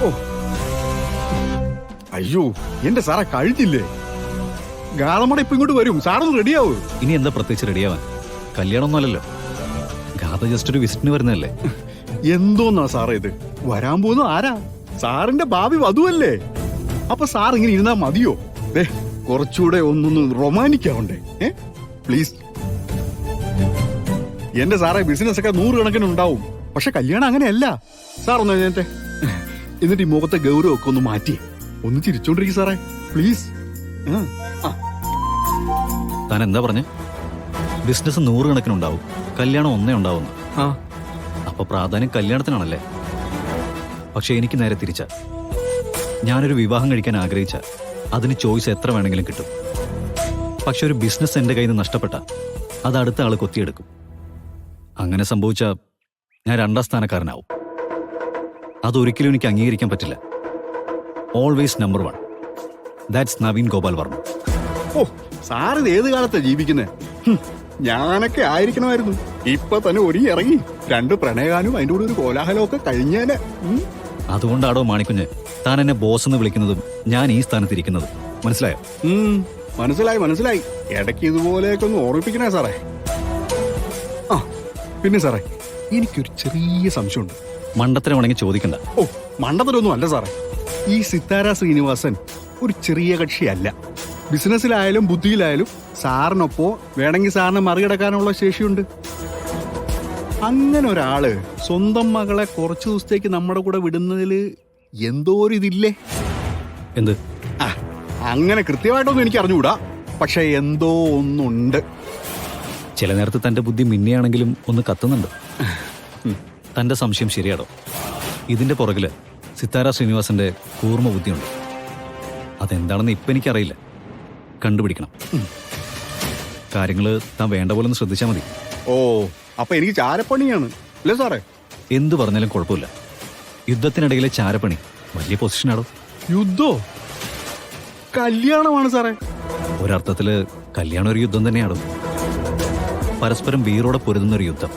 ഓ അയ്യോ എന്റെ സാറെ കഴിഞ്ഞില്ലേ? ഗാളമട ഇപ്പൊ ഇങ്ങോട്ട് വരും, സാറൊന്ന് റെഡിയാവും. ഇനി എന്താ പ്രത്യേകിച്ച് റെഡിയാവാൻ? കല്യാണമൊന്നും അല്ലല്ലോ, ഗാഥ ജസ്റ്റ് ഒരു വിസിറ്റിന് വരുന്നതല്ലേ. എന്തോന്നാ സാറേ ഇത്? വരാൻ പോകുന്ന ആരാ? സാറിന്റെ ഭാവി വധുവല്ലേ? അപ്പൊ സാർ ഇങ്ങനെ ഇരുന്നാ മതിയോ? കുറച്ചുകൂടെ ഒന്നൊന്ന് റൊമാൻറ്റിക് ആവണ്ടേ? പ്ലീസ്. എന്റെ സാറേ, ബിസിനസ് ഒക്കെ 100 കണക്കിന് ഉണ്ടാവും, പക്ഷെ കല്യാണം അങ്ങനെയല്ല. സാർ ഒന്ന് എഴുന്നേറ്റെ, എന്നിട്ട് ഈ മുഖത്തെ ഗൗരവമൊക്കെ ഒന്ന് മാറ്റി ഒന്ന് ചിരിച്ചോണ്ടിരിക്കും സാറേ, പ്ലീസ്. താൻ എന്താ പറഞ്ഞേ? ബിസിനസ് 100 കണക്കിനുണ്ടാവും, കല്യാണം ഒന്നേ ഉണ്ടാവുന്നു. അപ്പൊ പ്രാധാന്യം കല്യാണത്തിനാണല്ലേ? പക്ഷെ എനിക്ക് നേരെ തിരിച്ച. ഞാനൊരു വിവാഹം കഴിക്കാൻ ആഗ്രഹിച്ച അതിന് ചോയ്സ് എത്ര വേണമെങ്കിലും കിട്ടും. പക്ഷെ ഒരു ബിസിനസ് എന്റെ കയ്യിൽ നിന്ന് നഷ്ടപ്പെട്ട അത് അടുത്ത ആള് കൊത്തിയെടുക്കും. അങ്ങനെ സംഭവിച്ച ഞാൻ 2ാം സ്ഥാനക്കാരനാവും. അതൊരിക്കലും എനിക്ക് അംഗീകരിക്കാൻ പറ്റില്ല. Always number 1. That's Naveen Gopal Varma. ഓ, സാറിത് ഏത് കാലത്താ ജീവിക്കുന്നേ? ഞാനൊക്കെ ആയിരിക്കണമായിരുന്നു. ഇപ്പൊ തന്നെ ഒരുങ്ങി ഇറങ്ങി 2 പ്രണയഗാനും അതിന്റെ കൂടെ ഒരു കോലാഹലമൊക്കെ കഴിഞ്ഞേനെ. അതുകൊണ്ടാടോ മാണിക്കുഞ്ഞ് താൻ എന്നെ ബോസ് എന്ന് വിളിക്കുന്നതും ഞാൻ ഈ സ്ഥാനത്തിരിക്കുന്നതും. മനസ്സിലായോ? മനസ്സിലായി. ഇടയ്ക്ക് ഇതുപോലെയൊക്കെ ഒന്ന് ഓർമ്മിപ്പിക്കണേ സാറേ. പിന്നെ സാറേ, എനിക്കൊരു ചെറിയ സംശയമുണ്ട്. മണ്ടത്തരമാണെങ്കിൽ ചോദിക്കണ്ട. ഓ, മണ്ടത്തരൊന്നും അല്ല സാറേ. ഈ സിത്താര ശ്രീനിവാസൻ ഒരു ചെറിയ കക്ഷിയല്ല. ബിസിനസ്സിലായാലും ബുദ്ധിയിലായാലും സാറിനൊപ്പോ വേണമെങ്കിൽ സാറിനെ മറികടക്കാനുള്ള ശേഷിയുണ്ട്. അങ്ങനെ ഒരാള് സ്വന്തം മകളെ കുറച്ചു ദിവസത്തേക്ക് നമ്മുടെ കൂടെ വിടുന്നതില് എന്തോ ഒരു ഇതില്ലേ? എന്ത്? അങ്ങനെ കൃത്യമായിട്ടൊന്നും എനിക്ക് അറിഞ്ഞുകൂടാ, പക്ഷെ എന്തോ ഒന്നുണ്ട്. ചില നേരത്ത് തന്റെ ബുദ്ധി മിന്നിയാണെങ്കിലും ഒന്ന് കത്തുന്നുണ്ട്. തന്റെ സംശയം ശരിയാടോ. ഇതിന്റെ പുറകില് സിത്താര ശ്രീനിവാസന്റെ കൂർമ്മ ബുദ്ധിയുണ്ട്. അതെന്താണെന്ന് ഇപ്പൊ എനിക്കറിയില്ല. കണ്ടുപിടിക്കണം. കാര്യങ്ങള് താൻ വേണ്ട പോലെ ഒന്ന് ശ്രദ്ധിച്ചാൽ മതി. ഓ, അപ്പൊ എനിക്ക് ചാരപ്പണിയാണ് അല്ലേ സാറേ? എന്തു പറഞ്ഞാലും കുഴപ്പമില്ല. യുദ്ധത്തിനിടയിലെ ചാരപ്പണി വലിയ പൊസിഷനാടോ. യുദ്ധോ? കല്യാണമാണ് സാറേ. ഒരർത്ഥത്തില് കല്യാണം ഒരു യുദ്ധം തന്നെയാണോ. പരസ്പരം വീറോടെ പൊരുതുന്ന ഒരു യുദ്ധം.